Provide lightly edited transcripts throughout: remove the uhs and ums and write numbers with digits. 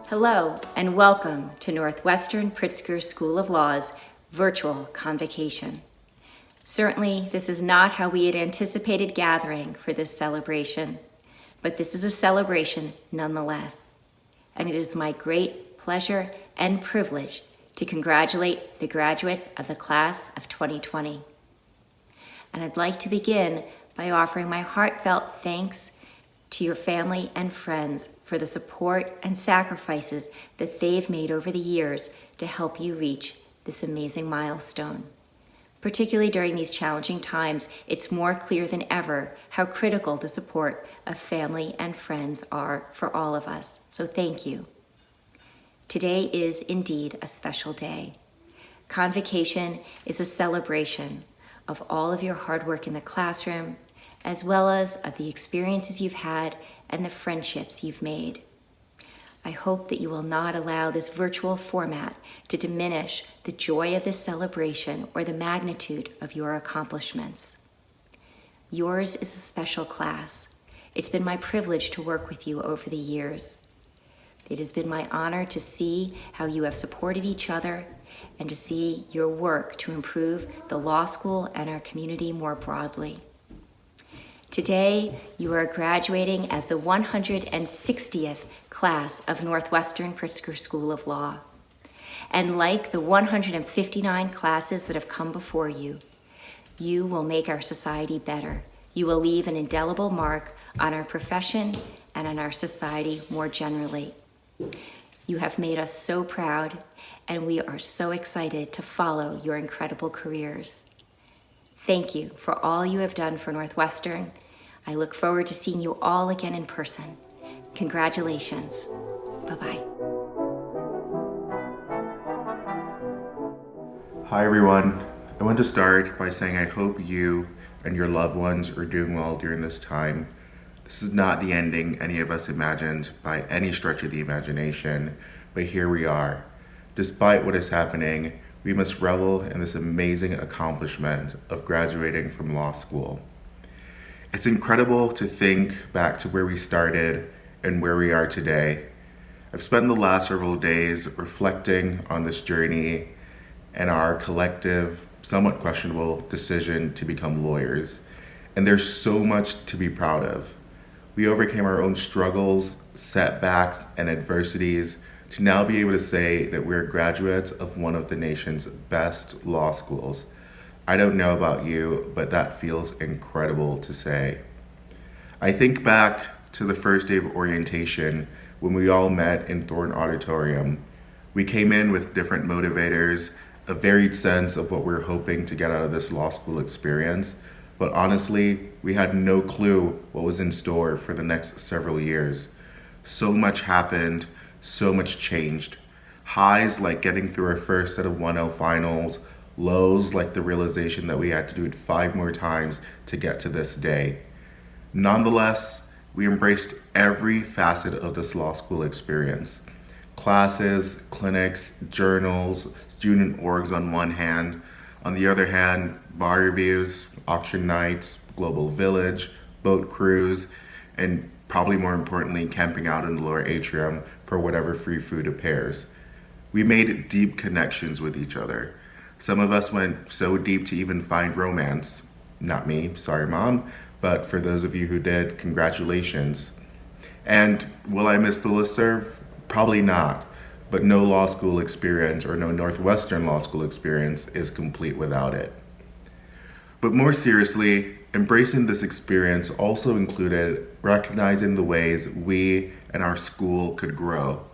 Hello, and welcome to Northwestern Pritzker School of Law's virtual Convocation. Certainly, this is not how we had anticipated gathering for this celebration, but this is a celebration nonetheless. And it is my great pleasure and privilege to congratulate the graduates of the class of 2020. And I'd like to begin by offering my heartfelt thanks to your family and friends for the support and sacrifices that they've made over the years to help you reach this amazing milestone. Particularly during these challenging times, it's more clear than ever how critical the support of family and friends are for all of us. So thank you. Today is indeed a special day. Convocation is a celebration of all of your hard work in the classroom, as well as of the experiences you've had and the friendships you've made. I hope that you will not allow this virtual format to diminish the joy of this celebration or the magnitude of your accomplishments. Yours is a special class. It's been my privilege to work with you over the years. It has been my honor to see how you have supported each other and to see your work to improve the law school and our community more broadly. Today, you are graduating as the 160th class of Northwestern Pritzker School of Law. And like the 159 classes that have come before you, you will make our society better. You will leave an indelible mark on our profession and on our society more generally. You have made us so proud, and we are so excited to follow your incredible careers. Thank you for all you have done for Northwestern. I look forward to seeing you all again in person. Congratulations. Bye-bye. Hi everyone. I want to start by saying I hope you and your loved ones are doing well during this time. This is not the ending any of us imagined by any stretch of the imagination, but here we are. Despite what is happening, we must revel in this amazing accomplishment of graduating from law school. It's incredible to think back to where we started and where we are today. I've spent the last several days reflecting on this journey and our collective, somewhat questionable decision to become lawyers. And there's so much to be proud of. We overcame our own struggles, setbacks, and adversities to now be able to say that we're graduates of one of the nation's best law schools. I don't know about you, but that feels incredible to say. I think back to the first day of orientation when we all met in Thorne Auditorium. We came in with different motivators, a varied sense of what we're hoping to get out of this law school experience, but honestly, we had no clue what was in store for the next several years. So much happened, so much changed. Highs like getting through our first set of 1L finals, lows like the realization that we had to do it 5 more times to get to this day. Nonetheless, we embraced every facet of this law school experience. Classes, clinics, journals, student orgs on one hand. On the other hand, bar reviews, auction nights, global village, boat cruise, and probably more importantly, camping out in the lower atrium for whatever free food appears. We made deep connections with each other. Some of us went so deep to even find romance. Not me, sorry mom, but for those of you who did, congratulations. And will I miss the listserv? Probably not, but no law school experience or no Northwestern law school experience is complete without it. But more seriously, embracing this experience also included recognizing the ways we and our school could grow.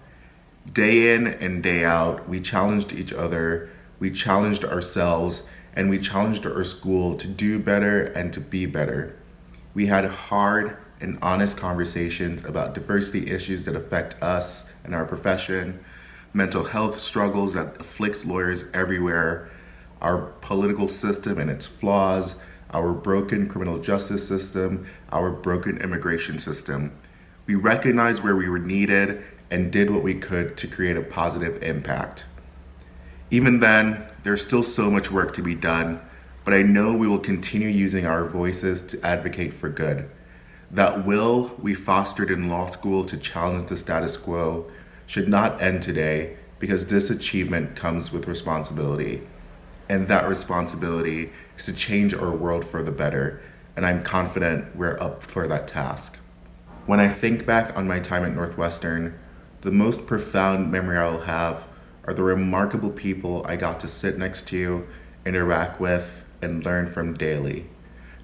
Day in and day out, we challenged each other, we challenged ourselves, and we challenged our school to do better and to be better. We had hard and honest conversations about diversity issues that affect us and our profession, mental health struggles that afflict lawyers everywhere, our political system and its flaws, our broken criminal justice system, our broken immigration system. We recognized where we were needed and did what we could to create a positive impact. Even then, there's still so much work to be done, but I know we will continue using our voices to advocate for good. That will we fostered in law school to challenge the status quo should not end today, because this achievement comes with responsibility. And that responsibility is to change our world for the better, and I'm confident we're up for that task. When I think back on my time at Northwestern, the most profound memory I'll have are the remarkable people I got to sit next to, interact with, and learn from daily.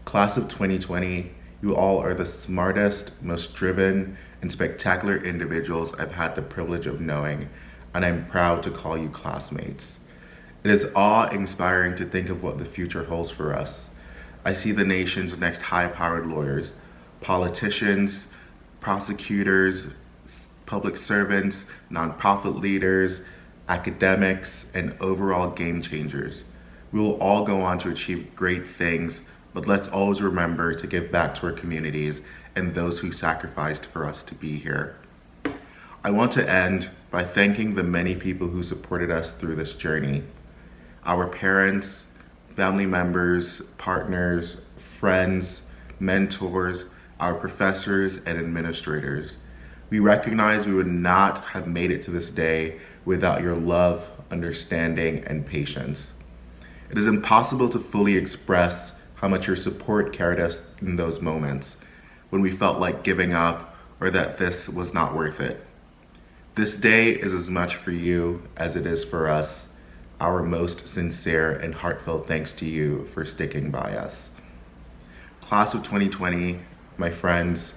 Class of 2020, you all are the smartest, most driven, and spectacular individuals I've had the privilege of knowing, and I'm proud to call you classmates. It is awe-inspiring to think of what the future holds for us. I see the nation's next high-powered lawyers, politicians, prosecutors, public servants, nonprofit leaders, academics, and overall game changers. We will all go on to achieve great things, but let's always remember to give back to our communities and those who sacrificed for us to be here. I want to end by thanking the many people who supported us through this journey. Our parents, family members, partners, friends, mentors, our professors, and administrators. We recognize we would not have made it to this day without your love, understanding, and patience. It is impossible to fully express how much your support carried us in those moments when we felt like giving up or that this was not worth it. This day is as much for you as it is for us. Our most sincere and heartfelt thanks to you for sticking by us. Class of 2020, my friends,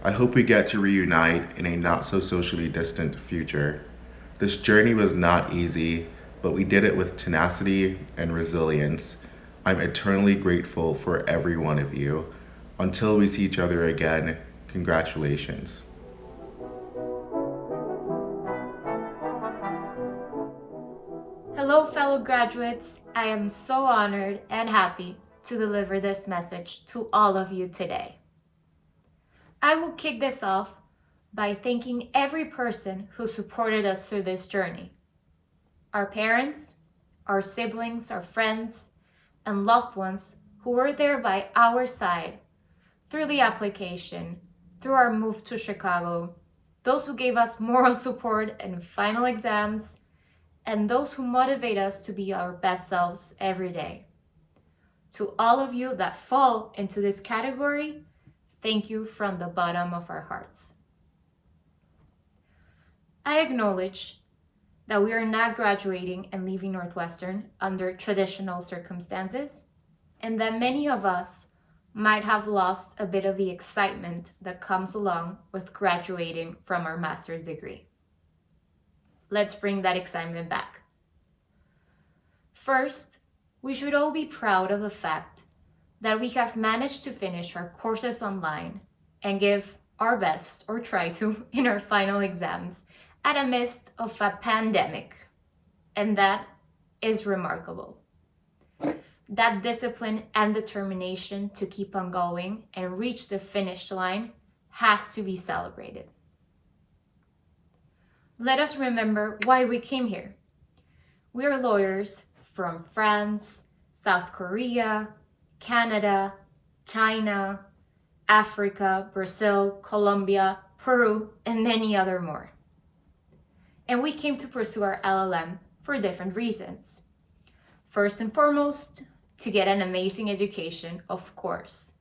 I hope we get to reunite in a not so socially distant future. This journey was not easy, but we did it with tenacity and resilience. I'm eternally grateful for every one of you. Until we see each other again, congratulations. Hello, fellow graduates. I am so honored and happy to deliver this message to all of you today. I will kick this off by thanking every person who supported us through this journey. Our parents, our siblings, our friends, and loved ones who were there by our side through the application, through our move to Chicago, those who gave us moral support in final exams, and those who motivate us to be our best selves every day. To all of you that fall into this category, thank you from the bottom of our hearts. I acknowledge that we are not graduating and leaving Northwestern under traditional circumstances, and that many of us might have lost a bit of the excitement that comes along with graduating from our master's degree. Let's bring that excitement back. First, we should all be proud of the fact that we have managed to finish our courses online and give our best, or try to, in our final exams at a midst of a pandemic. And that is remarkable. That discipline and determination to keep on going and reach the finish line has to be celebrated. Let us remember why we came here. We are lawyers from France, South Korea, Canada, China, Africa, Brazil, Colombia, Peru, and many other more. And we came to pursue our LLM for different reasons. First and foremost, to get an amazing education, of course,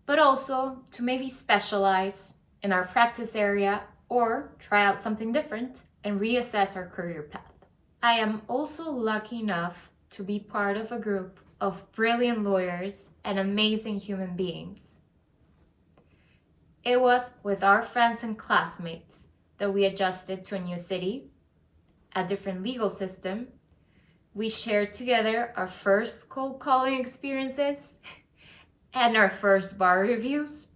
but also to maybe specialize in our practice area or try out something different and reassess our career path. I am also lucky enough to be part of a group of brilliant lawyers and amazing human beings. It was with our friends and classmates that we adjusted to a new city, a different legal system. We shared together our first cold calling experiences and our first bar reviews.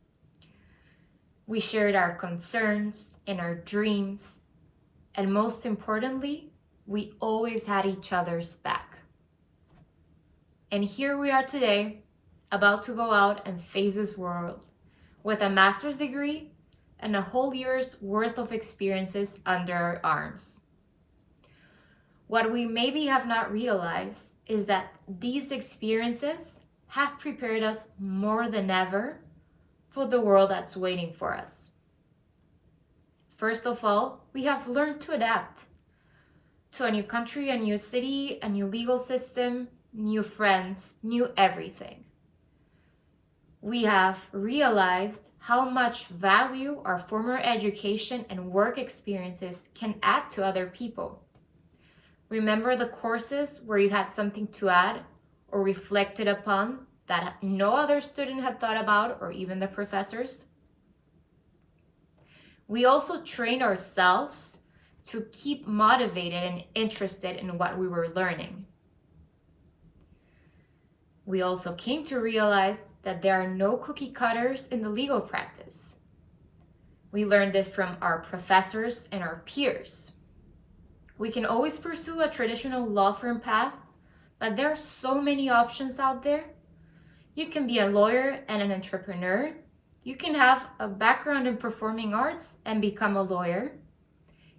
We shared our concerns and our dreams, And most importantly, we always had each other's back. And here we are today, about to go out and face this world with a master's degree and a whole year's worth of experiences under our arms. What we maybe have not realized is that these experiences have prepared us more than ever for the world that's waiting for us. First of all, we have learned to adapt to a new country, a new city, a new legal system, new friends, new everything. We have realized how much value our former education and work experiences can add to other people. Remember the courses where you had something to add or reflected upon that no other student had thought about, or even the professors? We also trained ourselves to keep motivated and interested in what we were learning. We also came to realize that there are no cookie cutters in the legal practice. We learned this from our professors and our peers. We can always pursue a traditional law firm path, but there are so many options out there. You can be a lawyer and an entrepreneur. You can have a background in performing arts and become a lawyer.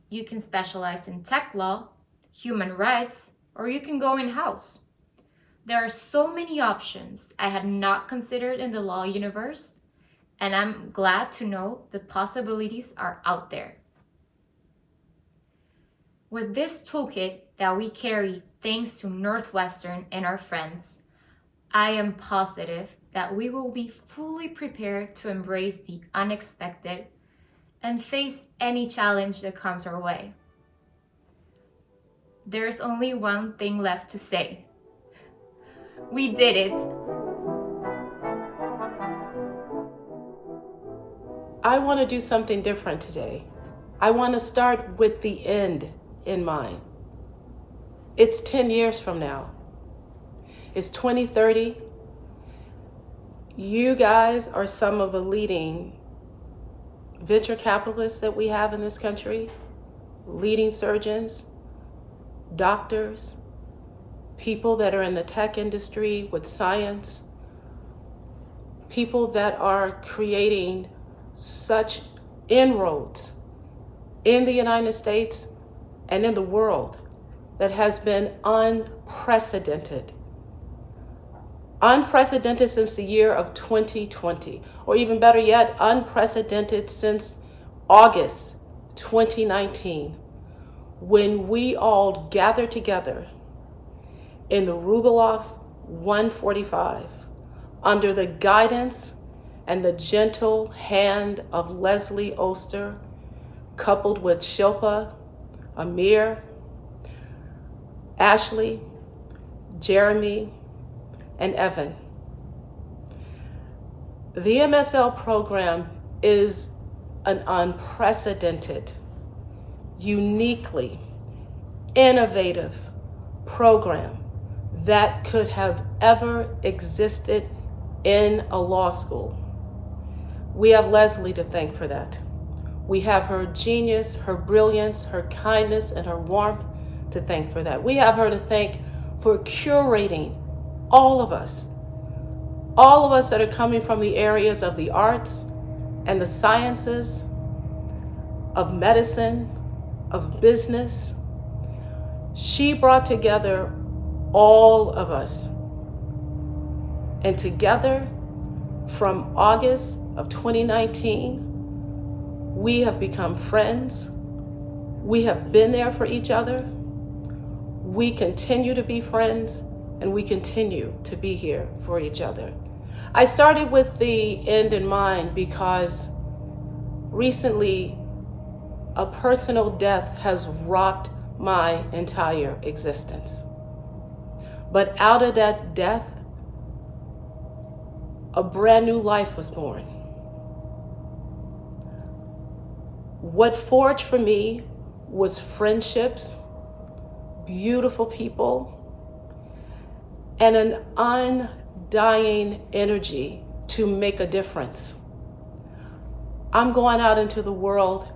You can specialize in tech law, human rights, or you can go in-house. There are so many options I had not considered in the law universe, and I'm glad to know the possibilities are out there. With this toolkit that we carry thanks to Northwestern and our friends, I am positive that we will be fully prepared to embrace the unexpected and face any challenge that comes our way. There's only one thing left to say. We did it! I want to do something different today. I want to start with the end in mind. It's 10 years from now. It's 2030. You guys are some of the leading venture capitalists that we have in this country, leading surgeons, doctors, people that are in the tech industry with science, people that are creating such inroads in the United States and in the world that has been unprecedented. Unprecedented since the year of 2020, or even better yet, unprecedented since August 2019, when we all gathered together in the Rubeloff 145 under the guidance and the gentle hand of Leslie Oster, coupled with Shilpa, Amir, Ashley, Jeremy, and Evan. The MSL program is an unprecedented, uniquely innovative program that could have ever existed in a law school. We have Leslie to thank for that. We have her genius, her brilliance, her kindness, and her warmth to thank for that. We have her to thank for curating all of us that are coming from the areas of the arts and the sciences, of medicine, of business. She brought together all of us. And together, from August of 2019, we have become friends. We have been there for each other. We continue to be friends, and we continue to be here for each other. I started with the end in mind because recently a personal death has rocked my entire existence. But out of that death, a brand new life was born. What forged for me was friendships, beautiful people, and an undying energy to make a difference. I'm going out into the world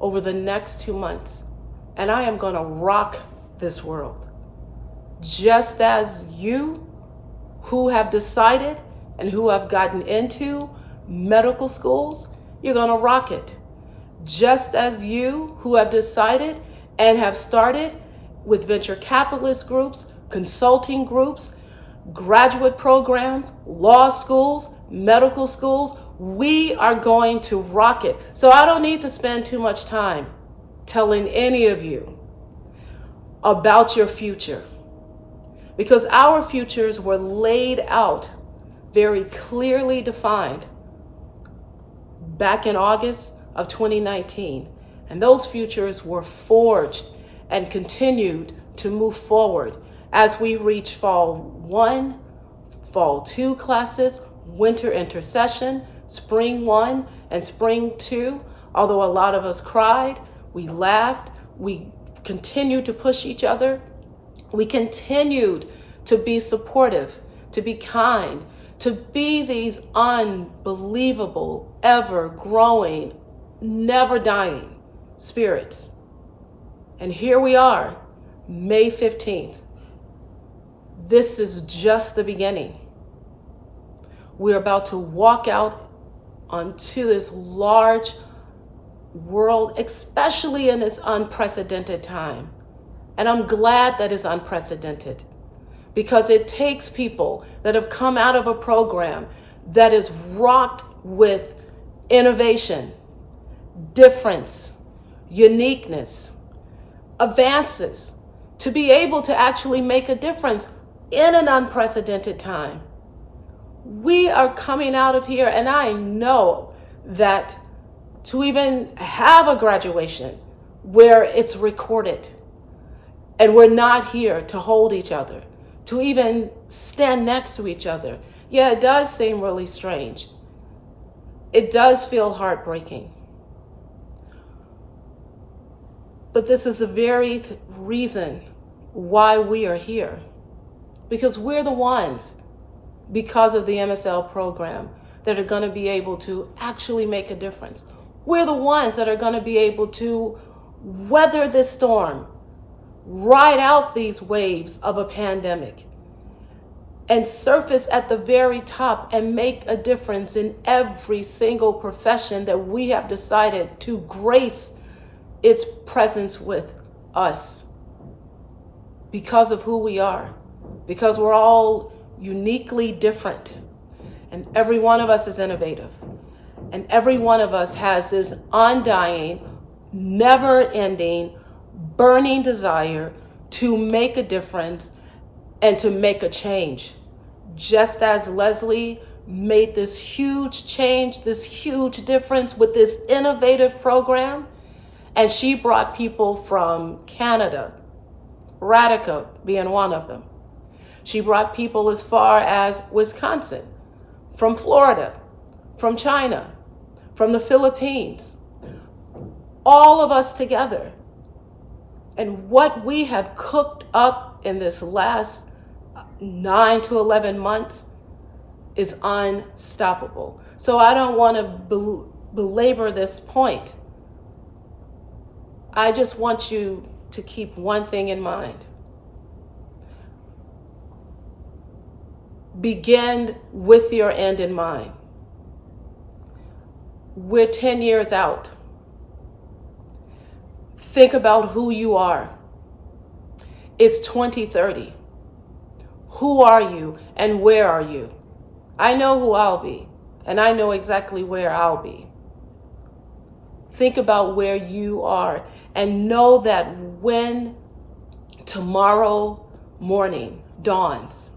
over the next 2 months, and I am going to rock this world. Just as you who have decided and who have gotten into medical schools, you're going to rock it. Just as you who have decided and have started with venture capitalist groups, consulting groups, graduate programs, law schools, medical schools, we are going to rock it. So I don't need to spend too much time telling any of you about your future, because our futures were laid out very clearly defined back in August of 2019. And those futures were forged and continued to move forward as we reach fall 1, fall 2 classes, winter intercession, spring 1 and spring 2. Although a lot of us cried, we laughed, we continued to push each other, we continued to be supportive, to be kind, to be these unbelievable, ever-growing, never-dying spirits. And here we are, May 15th. This is just the beginning. We're about to walk out onto this large world, especially in this unprecedented time. And I'm glad that it's unprecedented, because it takes people that have come out of a program that is rocked with innovation, difference, uniqueness, advances, to be able to actually make a difference in an unprecedented time. We are coming out of here, and I know that to even have a graduation where it's recorded and we're not here to hold each other, to even stand next to each other, yeah, it does seem really strange. It does feel heartbreaking. But this is the very reason why we are here. Because we're the ones, because of the MSL program, that are going to be able to actually make a difference. We're the ones that are going to be able to weather this storm, ride out these waves of a pandemic, and surface at the very top and make a difference in every single profession that we have decided to grace its presence with us because of who we are, because we're all uniquely different, and every one of us is innovative, and every one of us has this undying, never-ending, burning desire to make a difference and to make a change. Just as Leslie made this huge change, this huge difference with this innovative program, and she brought people from Canada, Radica being one of them. She brought people as far as Wisconsin, from Florida, from China, from the Philippines, all of us together. And what we have cooked up in this last 9 to 11 months is unstoppable. So I don't want to belabor this point. I just want you to keep one thing in mind. Begin with your end in mind. We're 10 years out. Think about who you are. It's 2030. Who are you and where are you? I know who I'll be, and I know exactly where I'll be. Think about where you are and know that when tomorrow morning dawns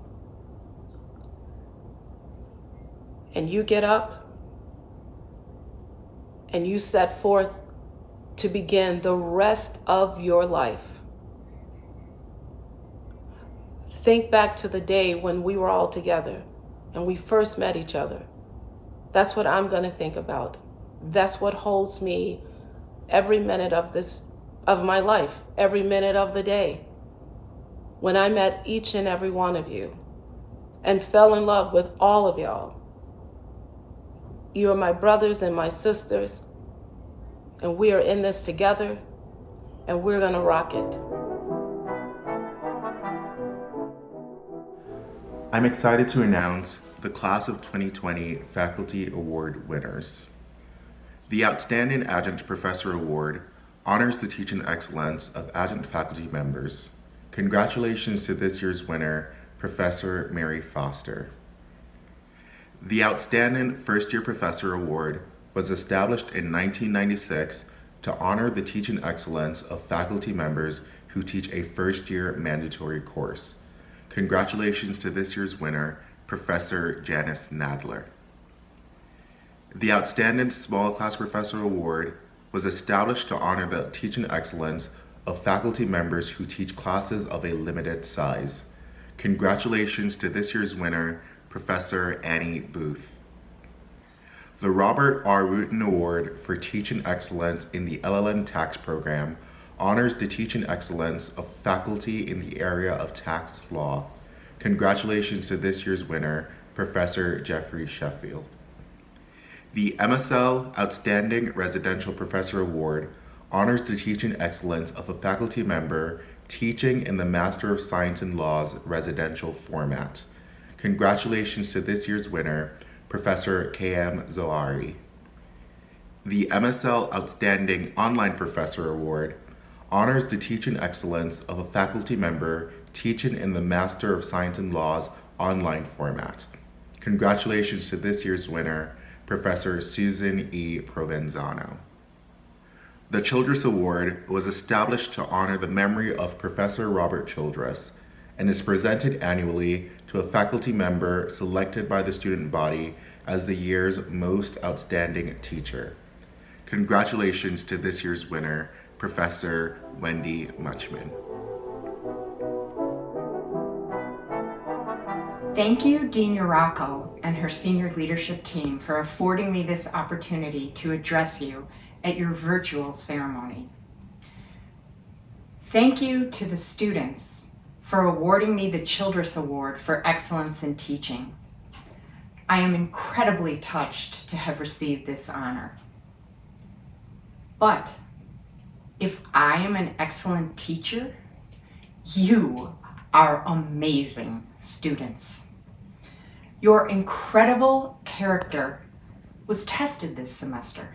and you get up and you set forth to begin the rest of your life, think back to the day when we were all together and we first met each other. That's what I'm going to think about. That's what holds me every minute of my life, every minute of the day. When I met each and every one of you and fell in love with all of y'all. You are my brothers and my sisters, and we are in this together. and we're going to rock it. I'm excited to announce the Class of 2020 Faculty Award winners. The Outstanding Adjunct Professor Award honors the teaching excellence of adjunct faculty members. Congratulations to this year's winner, Professor Mary Foster. The Outstanding First Year Professor Award was established in 1996 to honor the teaching excellence of faculty members who teach a first-year mandatory course. Congratulations to this year's winner, Professor Janice Nadler. The Outstanding Small Class Professor Award was established to honor the teaching excellence of faculty members who teach classes of a limited size. Congratulations to this year's winner, Professor Annie Booth. The Robert R. Wooten Award for Teaching Excellence in the LLM Tax Program honors the teaching excellence of faculty in the area of tax law. Congratulations to this year's winner, Professor Jeffrey Sheffield. The MSL Outstanding Residential Professor Award honors the teaching excellence of a faculty member teaching in the Master of Science in Law's residential format. Congratulations to this year's winner, Professor K.M. Zohari. The MSL Outstanding Online Professor Award honors the teaching excellence of a faculty member teaching in the Master of Science in Law's online format. Congratulations to this year's winner, Professor Susan E. Provenzano. The Childress Award was established to honor the memory of Professor Robert Childress and is presented annually to a faculty member selected by the student body as the year's most outstanding teacher. Congratulations to this year's winner, Professor Wendy Muchman. Thank you, Dean Uracco and her senior leadership team for affording me this opportunity to address you at your virtual ceremony. Thank you to the students for awarding me the Childress Award for Excellence in Teaching. I am incredibly touched to have received this honor. But if I am an excellent teacher, you are amazing students. Your incredible character was tested this semester.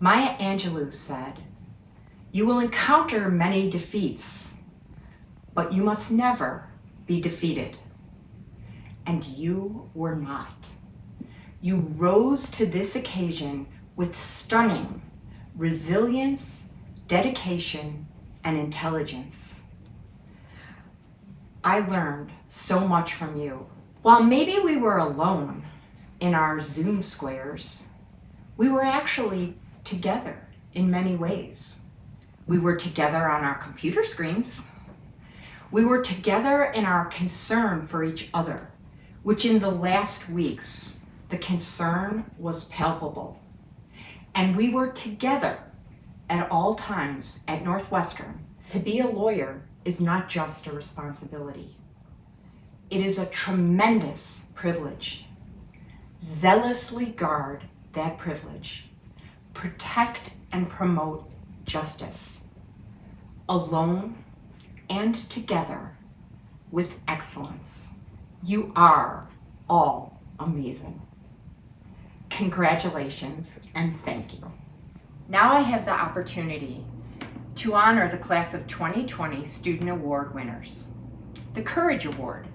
Maya Angelou said, "You will encounter many defeats, but you must never be defeated." And you were not. You rose to this occasion with stunning resilience, dedication, and intelligence. I learned so much from you. While maybe we were alone in our Zoom squares, we were actually together in many ways. We were together on our computer screens. We were together in our concern for each other, which in the last weeks, the concern was palpable. And we were together at all times at Northwestern. To be a lawyer is not just a responsibility. It is a tremendous privilege. Zealously guard that privilege. Protect and promote justice, alone and together with excellence. You are all amazing. Congratulations and thank you. Now I have the opportunity to honor the Class of 2020 Student Award winners. The Courage Award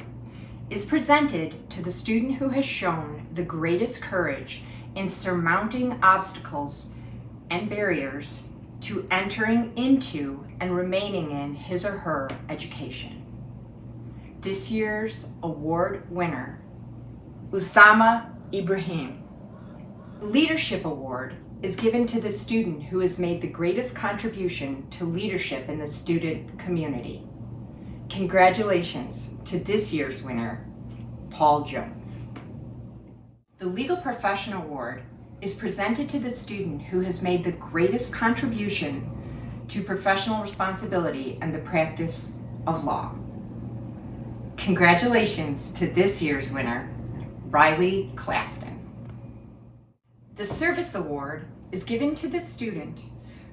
is presented to the student who has shown the greatest courage in surmounting obstacles and barriers to entering into and remaining in his or her education. This year's award winner, Usama Ibrahim. The Leadership Award is given to the student who has made the greatest contribution to leadership in the student community. Congratulations to this year's winner, Paul Jones. The Legal Profession Award is presented to the student who has made the greatest contribution to professional responsibility and the practice of law. Congratulations to this year's winner, Riley Clafton. The Service Award is given to the student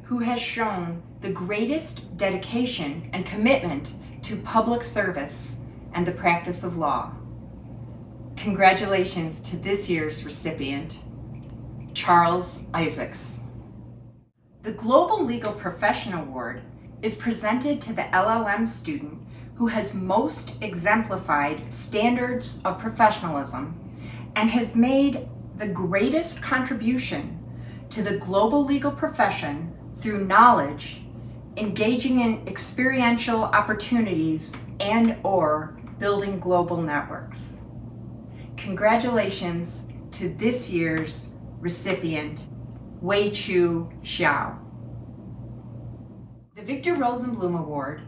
who has shown the greatest dedication and commitment to public service and the practice of law. Congratulations to this year's recipient, Charles Isaacs. The Global Legal Profession Award is presented to the LLM student who has most exemplified standards of professionalism and has made the greatest contribution to the global legal profession through knowledge, engaging in experiential opportunities, and/or building global networks. Congratulations to this year's recipient, Wei Chu Xiao. The Victor Rosenblum Award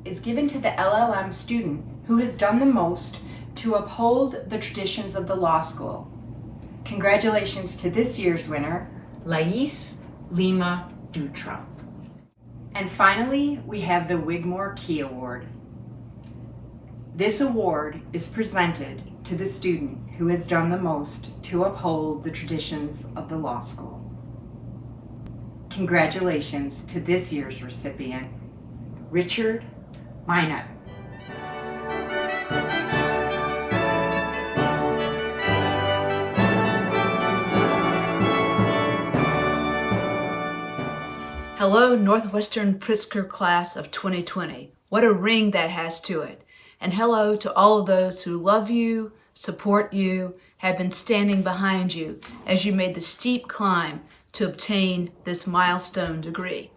is given to the LLM student who has done the most to uphold the traditions of the law school. Congratulations to this year's winner, Lais Lima Dutra. And finally, we have the Wigmore Key Award. This award is presented to the student who has done the most to uphold the traditions of the law school. Congratulations to this year's recipient, Richard Minot. Hello, Northwestern Pritzker class of 2020. What a ring that has to it. And hello to all of those who love you, support you, have been standing behind you as you made the steep climb to obtain this milestone degree.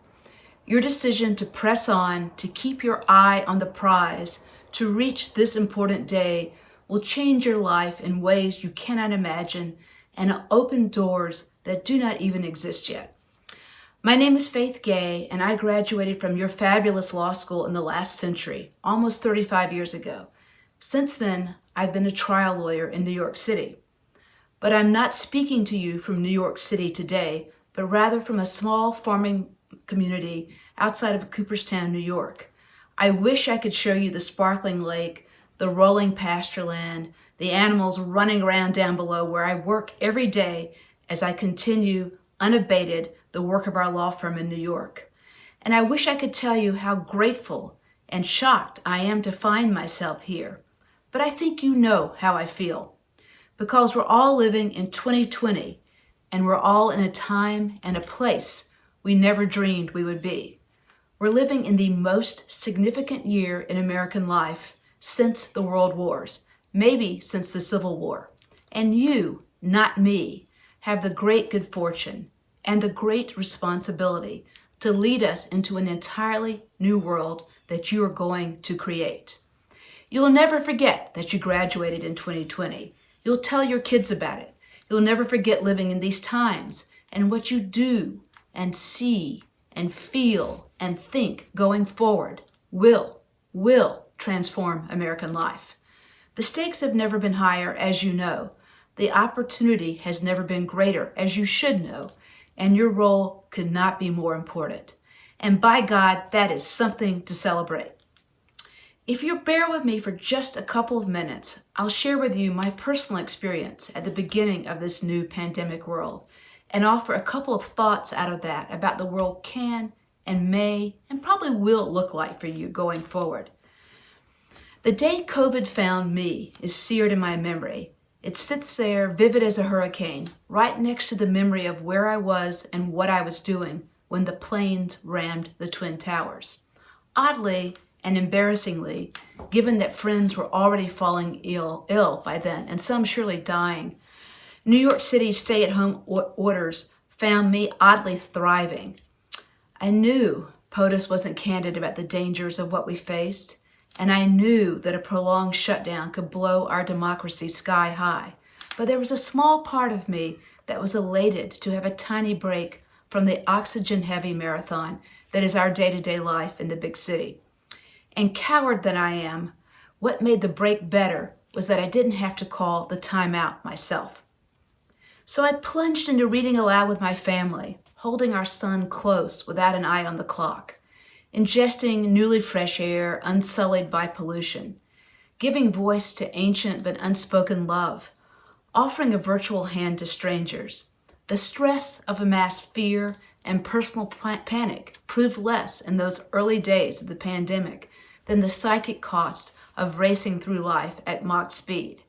Your decision to press on, to keep your eye on the prize, to reach this important day will change your life in ways you cannot imagine and open doors that do not even exist yet. My name is Faith Gay, and I graduated from your fabulous law school in the last century, almost 35 years ago. Since then, I've been a trial lawyer in New York City. But I'm not speaking to you from New York City today, but rather from a small farming community outside of Cooperstown, New York. I wish I could show you the sparkling lake, the rolling pasture land, the animals running around down below where I work every day as I continue unabated the work of our law firm in New York. And I wish I could tell you how grateful and shocked I am to find myself here. But I think you know how I feel. Because we're all living in 2020, and we're all in a time and a place we never dreamed we would be. We're living in the most significant year in American life since the World Wars, maybe since the Civil War. And you, not me, have the great good fortune and the great responsibility to lead us into an entirely new world that you are going to create. You'll never forget that you graduated in 2020. You'll tell your kids about it. You'll never forget living in these times and what you do and see and feel and think going forward will transform American life. The stakes have never been higher, as you know. The opportunity has never been greater, as you should know, and your role could not be more important. And by God, that is something to celebrate. If you'll bear with me for just a couple of minutes, I'll share with you my personal experience at the beginning of this new pandemic world and offer a couple of thoughts out of that about the world can and may and probably will look like for you going forward. The day COVID found me is seared in my memory. It sits there vivid as a hurricane, right next to the memory of where I was and what I was doing when the planes rammed the Twin Towers. Oddly and embarrassingly, given that friends were already falling ill by then, and some surely dying, New York City's stay-at-home orders found me oddly thriving. I knew POTUS wasn't candid about the dangers of what we faced, and I knew that a prolonged shutdown could blow our democracy sky high. But there was a small part of me that was elated to have a tiny break from the oxygen-heavy marathon that is our day-to-day life in the big city. And coward that I am, what made the break better was that I didn't have to call the timeout myself. So I plunged into reading aloud with my family, holding our son close without an eye on the clock, ingesting newly fresh air unsullied by pollution, giving voice to ancient but unspoken love, offering a virtual hand to strangers. The stress of amassed fear and personal panic proved less in those early days of the pandemic than the psychic cost of racing through life at Mach speed.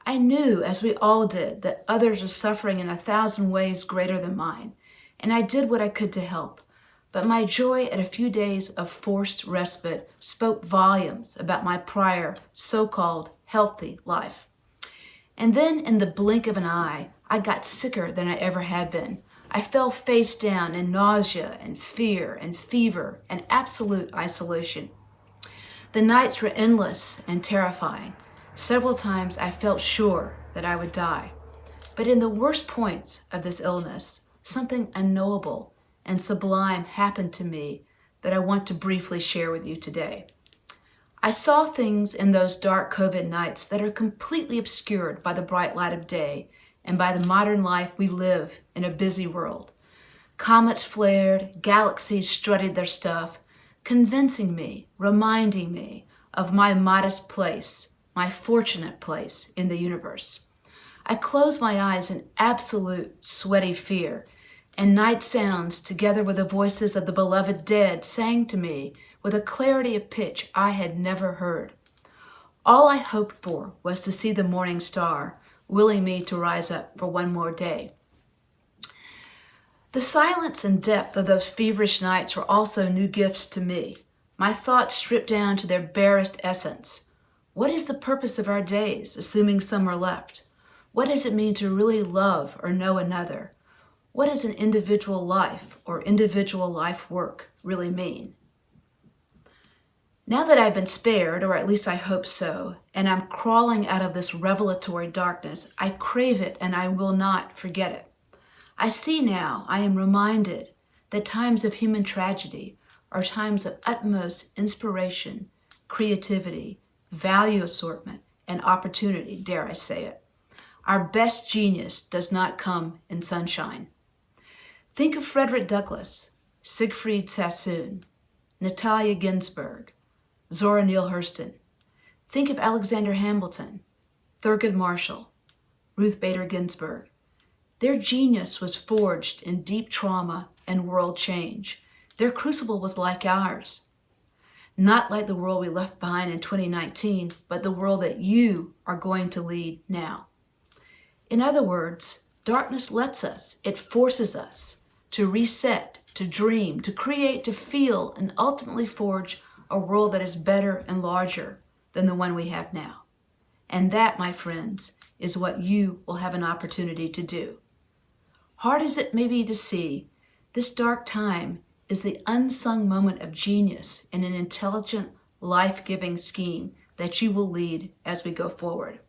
I knew, as we all did, that others were suffering in 1,000 ways greater than mine, and I did what I could to help. But my joy at a few days of forced respite spoke volumes about my prior so-called healthy life. And then, in the blink of an eye, I got sicker than I ever had been. I fell face down in nausea and fear and fever and absolute isolation. The nights were endless and terrifying. Several times I felt sure that I would die. But in the worst points of this illness, something unknowable and sublime happened to me that I want to briefly share with you today. I saw things in those dark COVID nights that are completely obscured by the bright light of day and by the modern life we live in a busy world. Comets flared, galaxies strutted their stuff, convincing me, reminding me of my modest place, my fortunate place in the universe. I closed my eyes in absolute sweaty fear, and night sounds, together with the voices of the beloved dead, sang to me with a clarity of pitch I had never heard. All I hoped for was to see the morning star, willing me to rise up for one more day. The silence and depth of those feverish nights were also new gifts to me. My thoughts stripped down to their barest essence. What is the purpose of our days, assuming some are left? What does it mean to really love or know another? What does an individual life or individual life work really mean? Now that I've been spared, or at least I hope so, and I'm crawling out of this revelatory darkness, I crave it and I will not forget it. I see now, I am reminded that times of human tragedy are times of utmost inspiration, creativity, value assortment, and opportunity, dare I say it. Our best genius does not come in sunshine. Think of Frederick Douglass, Siegfried Sassoon, Natalia Ginsburg, Zora Neale Hurston. Think of Alexander Hamilton, Thurgood Marshall, Ruth Bader Ginsburg. Their genius was forged in deep trauma and world change. Their crucible was like ours. Not like the world we left behind in 2019, but the world that you are going to lead now. In other words, darkness lets us, it forces us to reset, to dream, to create, to feel, and ultimately forge a world that is better and larger than the one we have now. And that, my friends, is what you will have an opportunity to do. Hard as it may be to see, this dark time is the unsung moment of genius in an intelligent, life-giving scheme that you will lead as we go forward.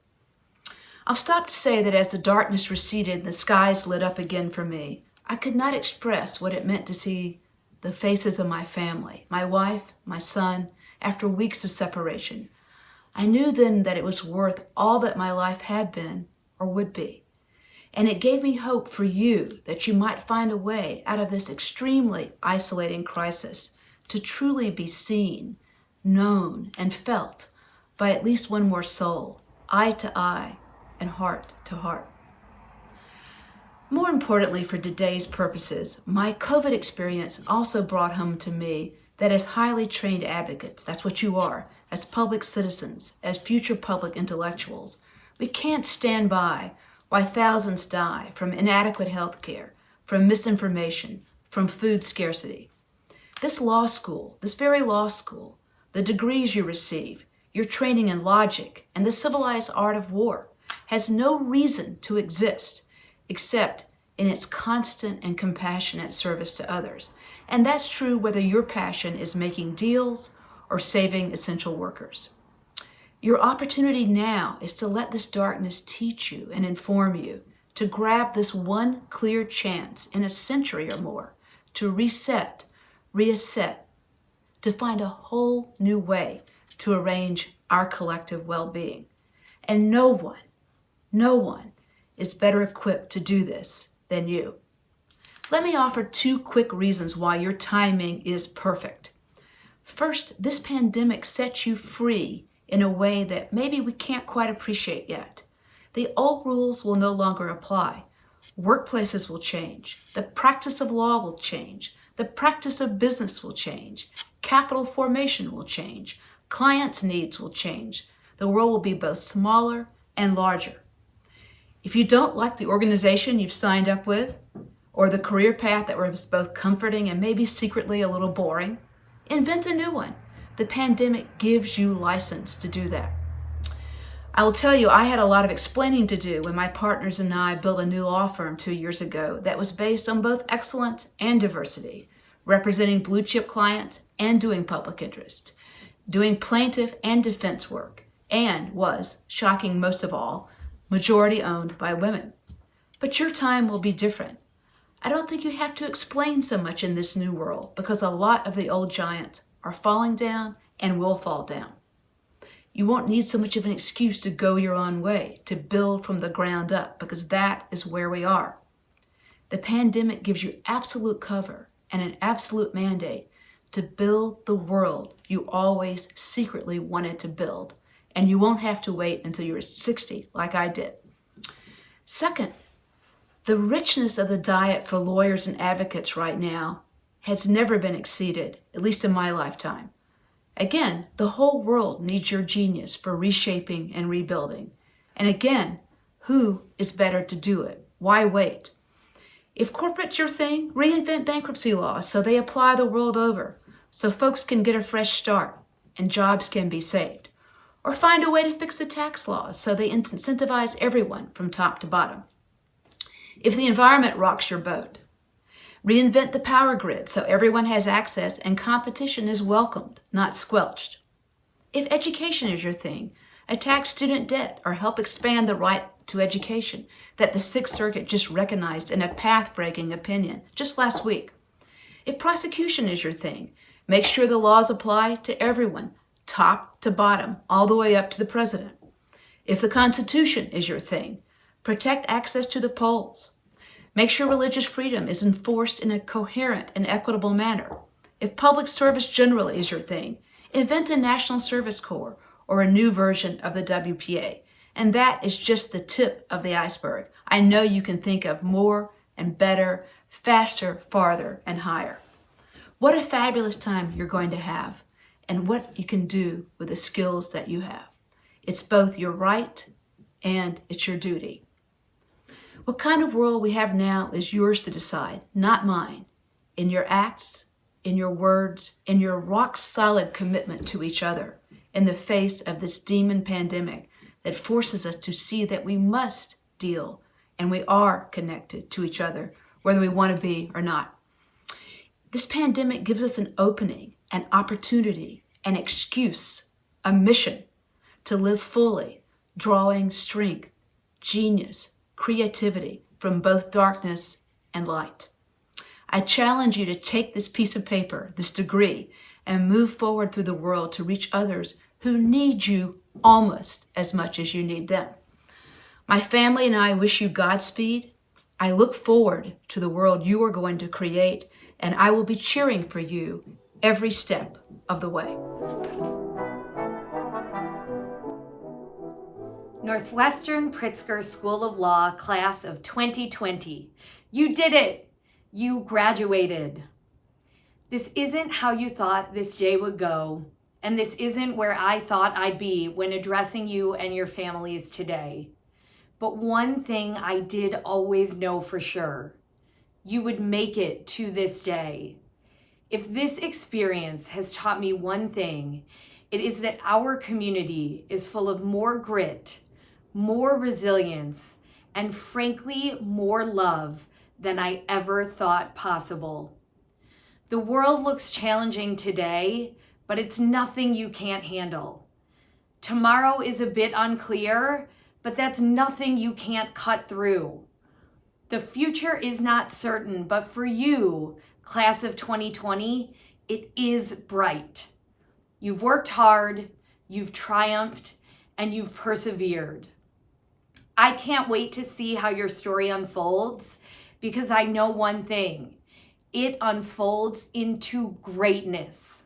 I'll stop to say that as the darkness receded and the skies lit up again for me, I could not express what it meant to see the faces of my family, my wife, my son, after weeks of separation. I knew then that it was worth all that my life had been or would be. And it gave me hope for you that you might find a way out of this extremely isolating crisis to truly be seen, known, and felt by at least one more soul, eye to eye and heart to heart. More importantly for today's purposes, my COVID experience also brought home to me that as highly trained advocates, that's what you are, as public citizens, as future public intellectuals, we can't stand by while thousands die from inadequate health care, from misinformation, from food scarcity. This law school, this very law school, the degrees you receive, your training in logic, and the civilized art of war has no reason to exist except in its constant and compassionate service to others. And that's true whether your passion is making deals or saving essential workers. Your opportunity now is to let this darkness teach you and inform you, to grab this one clear chance in a century or more, to reset, reasset, to find a whole new way to arrange our collective well-being. And no one is better equipped to do this than you. Let me offer 2 quick reasons why your timing is perfect. First, this pandemic sets you free in a way that maybe we can't quite appreciate yet. The old rules will no longer apply. Workplaces will change. The practice of law will change. The practice of business will change. Capital formation will change. Clients' needs will change. The world will be both smaller and larger. If you don't like the organization you've signed up with, or the career path that was both comforting and maybe secretly a little boring, invent a new one. The pandemic gives you license to do that. I will tell you, I had a lot of explaining to do when my partners and I built a new law firm 2 years ago that was based on both excellence and diversity, representing blue chip clients and doing public interest, doing plaintiff and defense work, and was, shocking most of all, majority owned by women. But your time will be different. I don't think you have to explain so much in this new world because a lot of the old giants are falling down and will fall down. You won't need so much of an excuse to go your own way, to build from the ground up, because that is where we are. The pandemic gives you absolute cover and an absolute mandate to build the world you always secretly wanted to build, and you won't have to wait until you're 60 like I did. Second, the richness of the diet for lawyers and advocates right now has never been exceeded, at least in my lifetime. Again, the whole world needs your genius for reshaping and rebuilding. And again, who is better to do it? Why wait? If corporate's your thing, reinvent bankruptcy laws so they apply the world over, so folks can get a fresh start and jobs can be saved. Or find a way to fix the tax laws so they incentivize everyone from top to bottom. If the environment rocks your boat, reinvent the power grid so everyone has access and competition is welcomed, not squelched. If education is your thing, attack student debt or help expand the right to education that the Sixth Circuit just recognized in a path-breaking opinion just last week. If prosecution is your thing, make sure the laws apply to everyone, top to bottom, all the way up to the president. If the Constitution is your thing, protect access to the polls. Make sure religious freedom is enforced in a coherent and equitable manner. If public service generally is your thing, invent a National Service Corps or a new version of the WPA. And that is just the tip of the iceberg. I know you can think of more and better, faster, farther, and higher. What a fabulous time you're going to have and what you can do with the skills that you have. It's both your right and it's your duty. What kind of world we have now is yours to decide, not mine. In your acts, in your words, in your rock-solid commitment to each other in the face of this demon pandemic that forces us to see that we must deal and we are connected to each other, whether we want to be or not. This pandemic gives us an opening, an opportunity, an excuse, a mission to live fully, drawing strength, genius, creativity from both darkness and light. I challenge you to take this piece of paper, this degree, and move forward through the world to reach others who need you almost as much as you need them. My family and I wish you Godspeed. I look forward to the world you are going to create, and I will be cheering for you every step of the way. Northwestern Pritzker School of Law, class of 2020. You did it! You graduated. This isn't how you thought this day would go, and this isn't where I thought I'd be when addressing you and your families today. But one thing I did always know for sure, you would make it to this day. If this experience has taught me one thing, it is that our community is full of more grit, more resilience, and frankly, more love than I ever thought possible. The world looks challenging today, but it's nothing you can't handle. Tomorrow is a bit unclear, but that's nothing you can't cut through. The future is not certain, but for you, class of 2020, it is bright. You've worked hard, you've triumphed, and you've persevered. I can't wait to see how your story unfolds because I know one thing, it unfolds into greatness.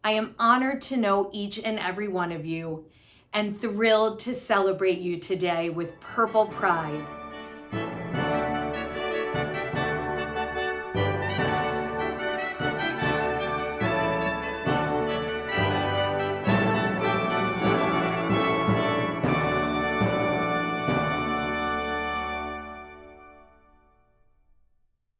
I am honored to know each and every one of you and thrilled to celebrate you today with purple pride.